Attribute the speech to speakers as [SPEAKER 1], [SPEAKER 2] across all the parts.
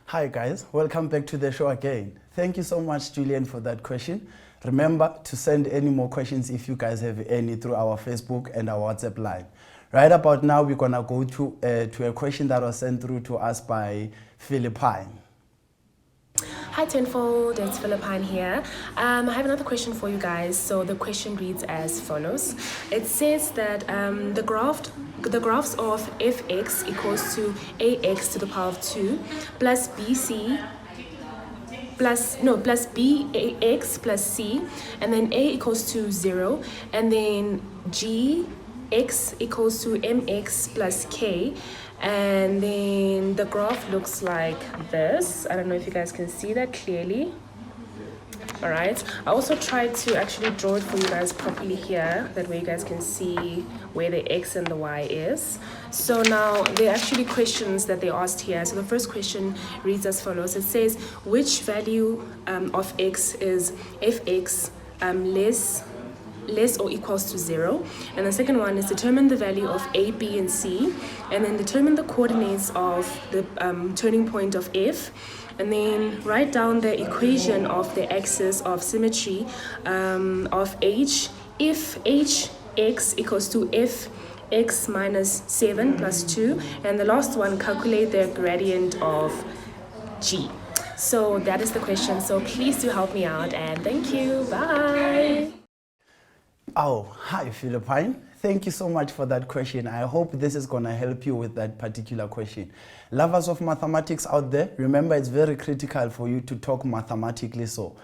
[SPEAKER 1] Hi guys, welcome back to the show again. Thank you so much, Julian, for that question. Remember to send any more questions if you guys have any through our Facebook and our WhatsApp line. Right about now, we're gonna go to a question that was sent through to us by Philippine.
[SPEAKER 2] Hi Tenfold, it's Philippine here. I have another question for you guys. So the question reads as follows. It says that the graphs of fx equals to ax to the power of 2 plus bc plus bx plus c, and then a equals to 0, and then g x equals to mx plus k, and then the graph looks like this. I don't know if you guys can see that clearly. All right, I also tried to actually draw it for you guys properly here, that way you guys can see where the x and the y is. So now there are actually questions that they asked here. So the first question reads as follows. It says, which value of x is fx less or equals to 0? And the second one is determine the value of a, b, and c, and then determine the coordinates of the turning point of f, and then write down the equation of the axis of symmetry of h if hx equals to fx minus 7 plus 2, and the last one, calculate the gradient of g. So that is the question. So please do help me out, and thank you. Bye.
[SPEAKER 1] Oh, hi Philippine. Thank you so much for that question. I hope this is going to help you with that particular question. Lovers of mathematics out there, remember it's very critical for you to talk mathematically. So,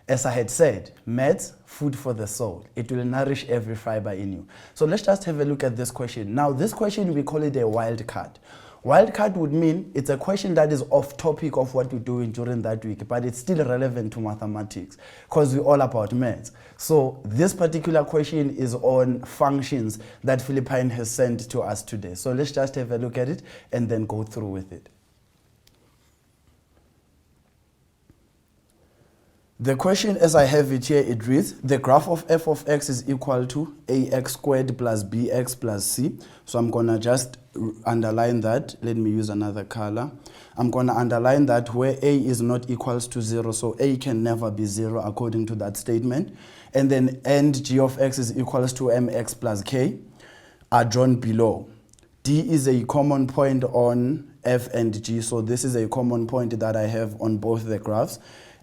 [SPEAKER 1] as I had said, maths, food for the soul. It will nourish every fiber in you. So let's just have a look at this question. Now, this question, we call it a wild card. Wildcard would mean it's a question that is off topic of what we're doing during that week, but it's still relevant to mathematics because we're all about maths. So this particular question is on functions that Philippine has sent to us today. So let's just have a look at it and then go through with it. The question as I have it here, it reads, the graph of f of x is equal to ax squared plus bx plus c. So I'm going to just underline that. Let me use another color. I'm going to underline that where a is not equals to 0, so a can never be 0 according to that statement. And then and g of x is equals to mx plus k are drawn below. D is a common point on f and g, so this is a common point that I have on both the graphs.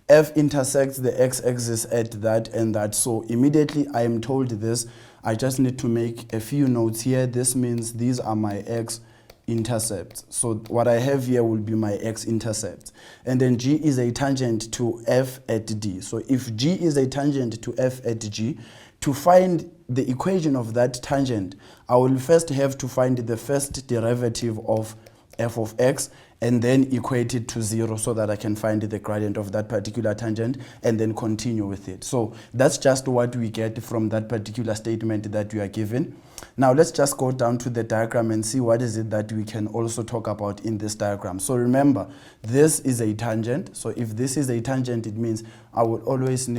[SPEAKER 1] F intersects the x-axis at that and that. So immediately I am told this, I just need to make a few notes here. This means these are my x-intercepts. So what I have here will be my x-intercepts. And then G is a tangent to F at D. So if G is a tangent to F at G, to find the equation of that tangent, I will first have to find the first derivative of f of x and then equate it to 0 so that I can find the gradient of that particular tangent and then continue with it. So that's just what we get from that particular statement that we are given. Now let's just go down to the diagram and see what is it that we can also talk about in this diagram. So remember, this is a tangent. So if this is a tangent, it means I would always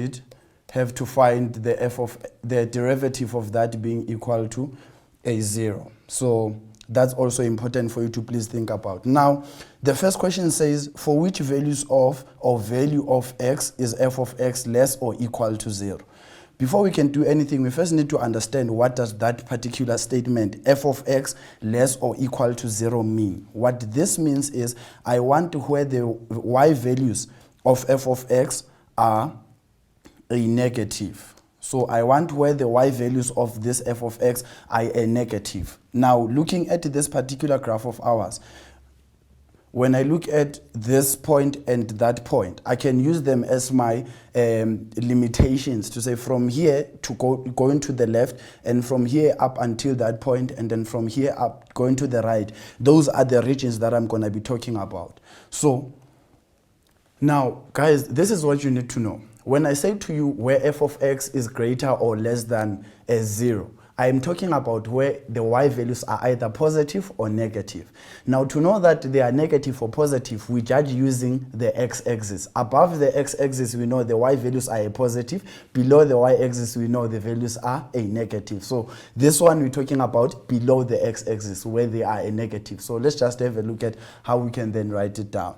[SPEAKER 1] have to find the derivative of that being equal to a 0. So that's also important for you to please think about. Now, the first question says, for which values of or value of x is f of x less or equal to 0? Before we can do anything, we first need to understand what does that particular statement, f of x less or equal to 0, mean. What this means is I want where the y values of f of x are a negative. So I want where the y values of this f of x are a negative. Now, looking at this particular graph of ours, when I look at this point and that point, I can use them as my limitations to say from here to going to the left, and from here up until that point, and then from here up going to the right. Those are the regions that I'm going to be talking about. So now, guys, this is what you need to know. When I say to you where f of x is greater or less than a 0, I am talking about where the y values are either positive or negative. Now, to know that they are negative or positive, we judge using the x-axis. Above the x-axis, we know the y values are a positive. Below the y-axis, we know the values are a negative. So this one we're talking about below the x-axis, where they are a negative. So let's just have a look at how we can then write it down.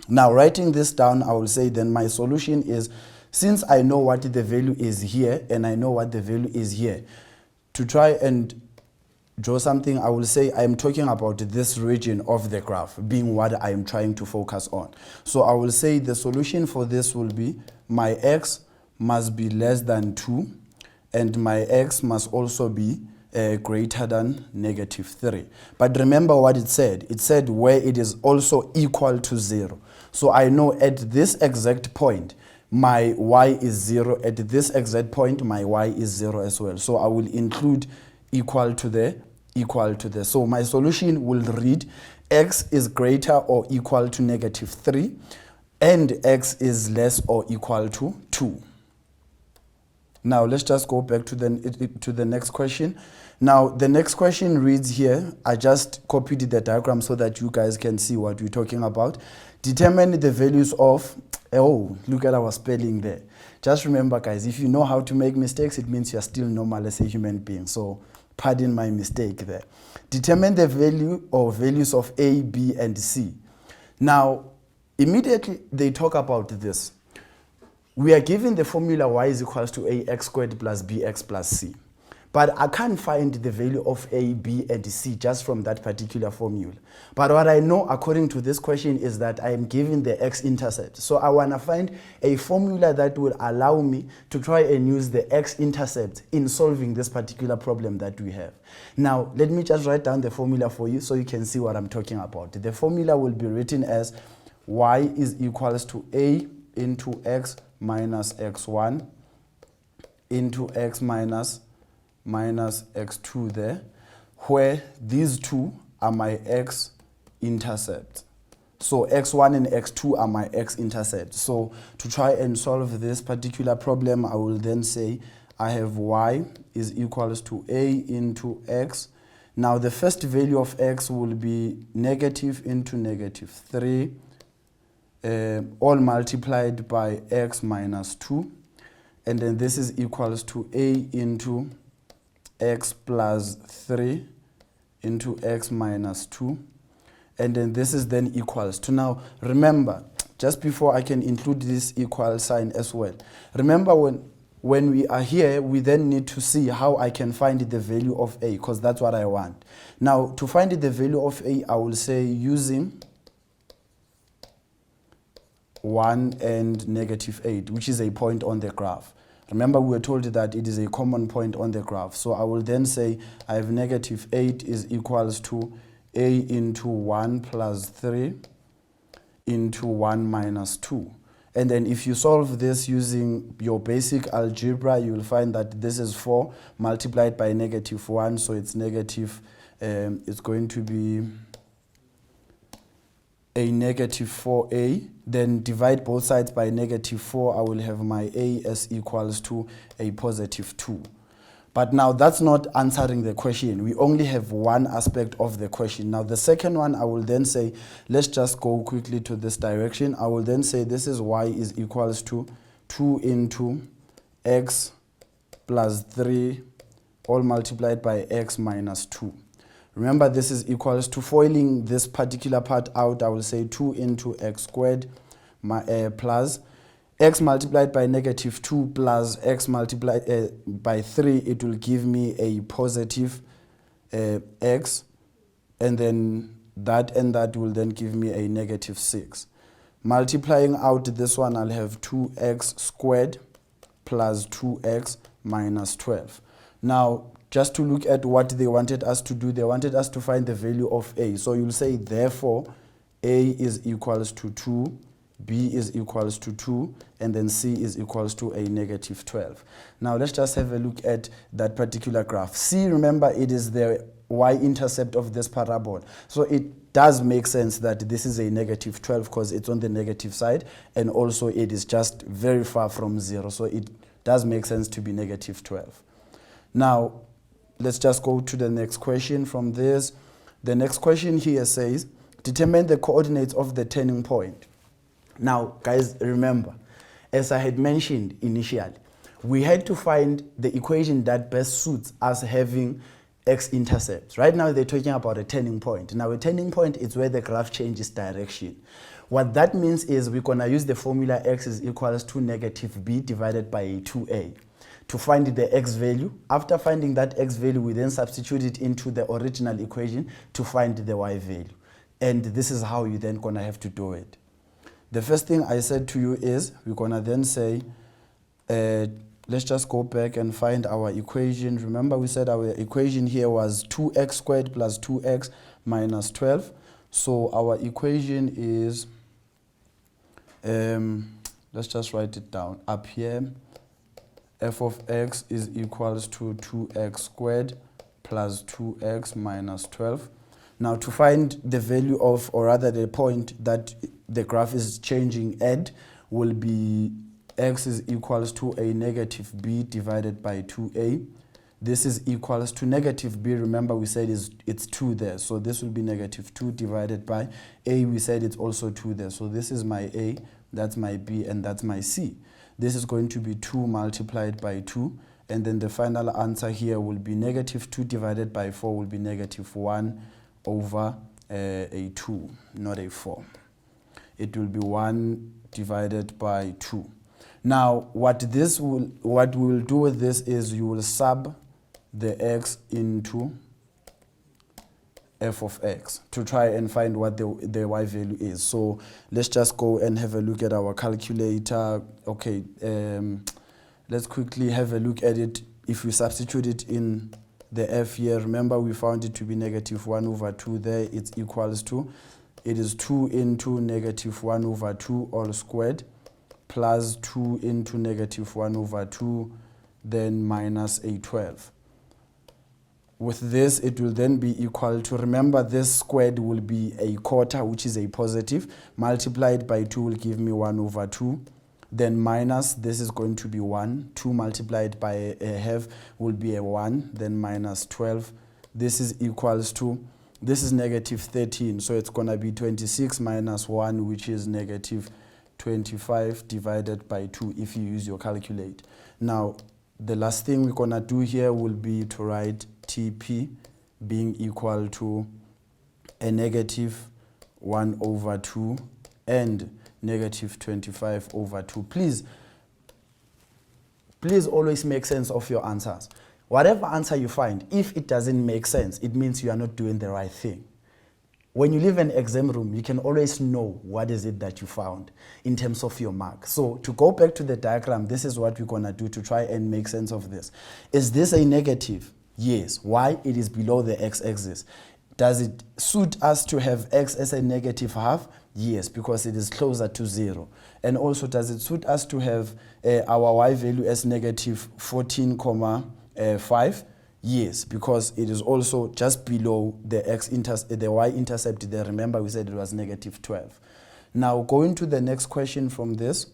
[SPEAKER 1] Now, writing this down, I will say then my solution is, since I know what the value is here and I know what the value is here, to try and draw something, I will say I am talking about this region of the graph being what I am trying to focus on. So I will say the solution for this will be my x must be less than 2 and my x must also be greater than -3. But remember what it said. It said where it is also equal to 0. So I know at this exact point, my y is 0. At this exact point, my y is 0 as well. So I will include equal to the. So my solution will read x is greater or equal to -3 and x is less or equal to 2. Now let's just go back to the next question. Now the next question reads here, I just copied the diagram so that you guys can see what we're talking about. Determine the values of, oh, look at our spelling there. Just remember guys, if you know how to make mistakes, it means you're still normal as a human being. So pardon my mistake there. Determine the value or values of A, B, and C. Now, immediately they talk about this. We are given the formula y is equals to ax squared plus bx plus c. But I can't find the value of A, B, and C just from that particular formula. But what I know according to this question is that I am given the x-intercept. So I want to find a formula that will allow me to try and use the x-intercept in solving this particular problem that we have. Now, let me just write down the formula for you so you can see what I'm talking about. The formula will be written as y is equals to A into x minus x1 into x minus x2 there, where these two are my x-intercepts. So x1 and x2 are my x-intercepts. So to try and solve this particular problem, I will then say I have y is equals to A into x. Now the first value of x will be negative into -3, all multiplied by x minus 2. And then this is equals to A into x plus 3 into x minus 2. And then this is then equals to, now remember, just before I can include this equal sign as well, remember when we are here, we then need to see how I can find the value of A, because that's what I want. Now to find the value of A, I will say using 1 and -8, which is a point on the graph. Remember, we were told that it is a common point on the graph. So I will then say I have -8 is equals to A into 1 plus 3 into 1 minus 2. And then if you solve this using your basic algebra, you will find that this is 4 multiplied by -1. So it's it's going to be a -4a, then divide both sides by -4, I will have my a as equals to a +2. But now that's not answering the question. We only have one aspect of the question. Now the second one, I will then say, let's just go quickly to this direction. I will then say this is y is equals to 2 into x plus 3 all multiplied by x minus 2. Remember, this is equals to, foiling this particular part out, I will say 2 into x squared plus x multiplied by -2 plus x multiplied by 3. It will give me a positive x, and then that will then give me a -6. Multiplying out this one, I'll have 2x squared plus 2x minus 12. Now, just to look at what they wanted us to do, they wanted us to find the value of A. So you'll say, therefore, A is equals to 2, B is equals to 2, and then C is equals to a -12. Now let's just have a look at that particular graph. C, remember, it is the y-intercept of this parabola. So it does make sense that this is a -12 because it's on the negative side, and also it is just very far from 0. So it does make sense to be -12. Now, let's just go to the next question from this. The next question here says, determine the coordinates of the turning point. Now, guys, remember, as I had mentioned initially, we had to find the equation that best suits us having x-intercepts. Right now, they're talking about a turning point. Now, a turning point is where the graph changes direction. What that means is we're going to use the formula x is equals to negative b divided by 2a to find the x value. After finding that x value, we then substitute it into the original equation to find the y value. And this is how you're then going to have to do it. The first thing I said to you is we're going to then say, let's just go back and find our equation. Remember we said our equation here was 2x squared plus 2x minus 12. So our equation is, let's just write it down up here. F of x is equals to 2x squared plus 2x minus 12. Now to find the value of, or rather the point that the graph is changing at, will be x is equals to a negative b divided by 2a. This is equals to negative b, remember we said it's 2 there, so this will be negative 2 divided by a, we said it's also 2 there, so this is my a, that's my b, and that's my c. This is going to be 2 multiplied by 2, and then the final answer here will be negative 2 divided by 4 will be negative 1 over a 2, not a 4. It will be 1 divided by 2. Now, what we will do with this is you will sub the x into f of x to try and find what the y value is. So let's just go and have a look at our calculator. Okay, let's quickly have a look at it. If we substitute it in the f here, remember we found it to be negative 1 over 2 there. It's equals to, it is 2 into negative 1 over 2 all squared plus 2 into negative 1 over 2, then minus a 12. With this, it will then be equal to, remember this squared will be a quarter, which is a positive, multiplied by 2 will give me 1 over 2, then minus, this is going to be 1, 2 multiplied by a half will be a 1, then minus 12. This is equals to, this is negative 13, so it's going to be 26 minus 1, which is negative 25 divided by 2 if you use your calculator. Now, the last thing we're going to do here will be to write TP being equal to a negative 1 over 2 and negative 25 over 2. Please always make sense of your answers. Whatever answer you find, if it doesn't make sense, it means you are not doing the right thing. When you leave an exam room, you can always know what is it that you found in terms of your mark. So to go back to the diagram, this is what we're going to do to try and make sense of this. Is this a negative? Yes. Why? It is below the x-axis. Does it suit us to have x as a negative half? Yes, because it is closer to 0. And also, does it suit us to have our y value as negative 14,5? Yes, because it is also just below the the y-intercept there. Remember, we said it was negative 12. Now, going to the next question from this,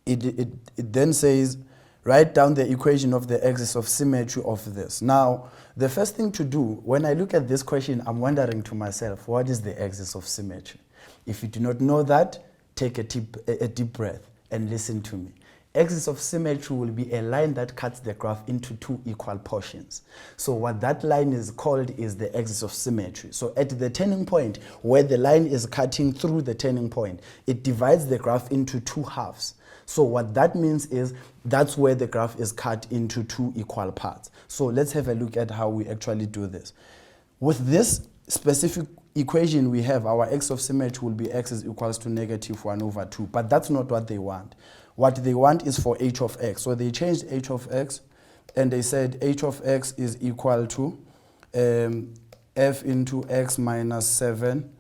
[SPEAKER 1] it then says, write down the equation of the axis of symmetry of this. Now, the first thing to do, when I look at this question, I'm wondering to myself, what is the axis of symmetry? If you do not know that, take a deep breath and listen to me. Axis of symmetry will be a line that cuts the graph into 2 equal portions. So what that line is called is the axis of symmetry. So at the turning point, where the line is cutting through the turning point, it divides the graph into 2 halves. So what that means is that's where the graph is cut into 2 equal parts. So let's have a look at how we actually do this. With this specific equation we have, our axis of symmetry will be x is equals to negative 1 over 2. But that's not what they want. What they want is for h of x. So they changed h of x, and they said h of x is equal to f into x minus 7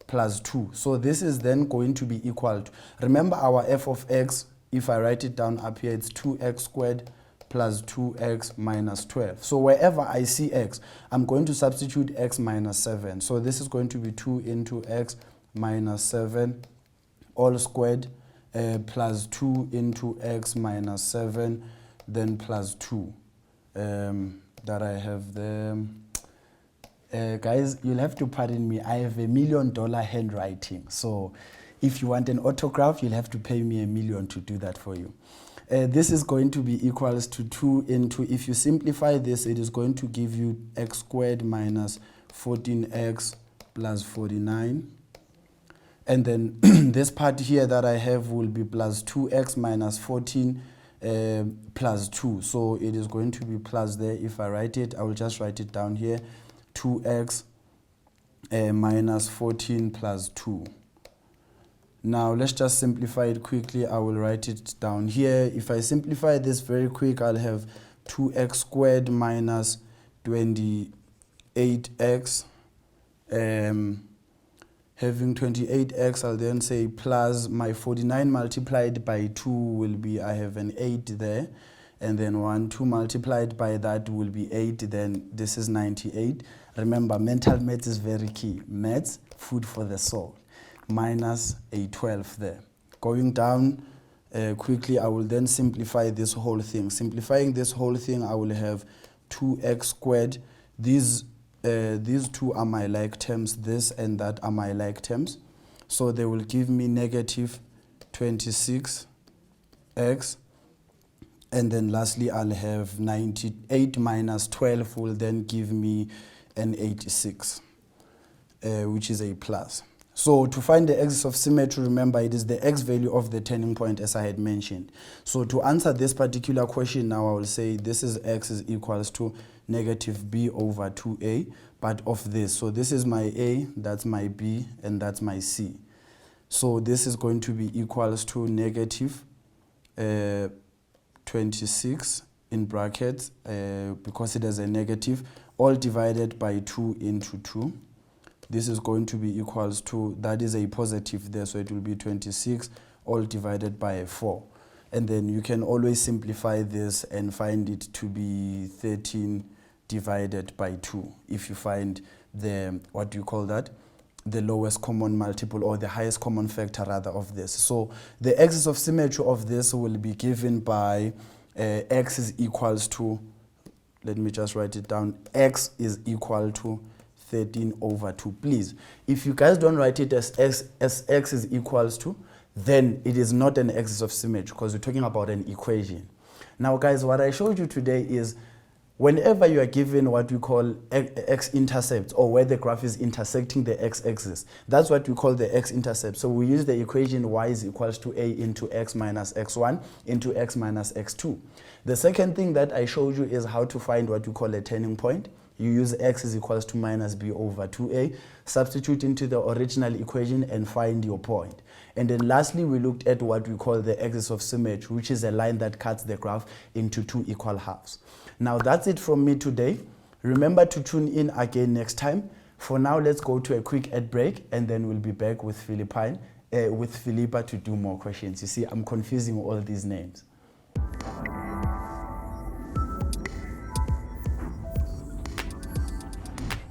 [SPEAKER 1] plus 2. So this is then going to be equal to, remember our f of x, if I write it down up here, it's 2x squared plus 2x minus 12. So wherever I see x, I'm going to substitute x minus 7. So this is going to be 2 into x minus 7 all squared plus 2 into x minus 7, then plus 2 that I have there. Guys, you'll have to pardon me. I have $1 million handwriting. So if you want an autograph, you'll have to pay me $1 million to do that for you. This is going to be equals to 2 into, if you simplify this, it is going to give you x squared minus 14x plus 49. And then this part here that I have will be plus 2x minus 14 plus 2. So it is going to be plus there. If I write it, I will just write it down here. 2x minus 14 plus 2. Now let's just simplify it quickly. I will write it down here. If I simplify this very quick, I'll have 2x squared minus 28x. Having 28x, I'll then say plus my 49 multiplied by 2 will be, I have an 8 there. And then 2 multiplied by that will be 8. Then this is 98. Remember, mental math is very key. Maths, food for the soul. Minus a 12 there. Going down quickly, I will then simplify this whole thing. Simplifying this whole thing, I will have 2x squared. These two are my like terms. This and that are my like terms. So they will give me negative 26x. And then lastly, I'll have 98 minus 12 will then give me an 86, which is a plus. So to find the axis of symmetry, remember it is the x value of the turning point as I had mentioned. So to answer this particular question now, I will say this is x is equals to negative b over 2a, but of this. So this is my a, that's my b, and that's my c. So this is going to be equals to negative 26 in brackets, because it has a negative, all divided by 2 into 2. This is going to be equals to, that is a positive there, so it will be 26 all divided by 4. And then you can always simplify this and find it to be 13 divided by 2 if you find the, what do you call that? The lowest common multiple, or the highest common factor rather, of this. So the axis of symmetry of this will be given by x is equals to, let me just write it down, x is equal to 13 over 2. Please, if you guys don't write it as x is equals to, then it is not an axis of symmetry, because we're talking about an equation. Now guys, what I showed you today is whenever you are given what we call x-intercept, or where the graph is intersecting the x-axis, that's what we call the x-intercept. So we use the equation y is equals to a into x minus x1 into x minus x2. The second thing that I showed you is how to find what we call a turning point. You use x is equals to minus b over 2a, substitute into the original equation and find your point. And then lastly, we looked at what we call the axis of symmetry, which is a line that cuts the graph into 2 equal halves. Now that's it from me today. Remember to tune in again next time. For now, let's go to a quick ad break, and then we'll be back with Philippa to do more questions. You see, I'm confusing all these names.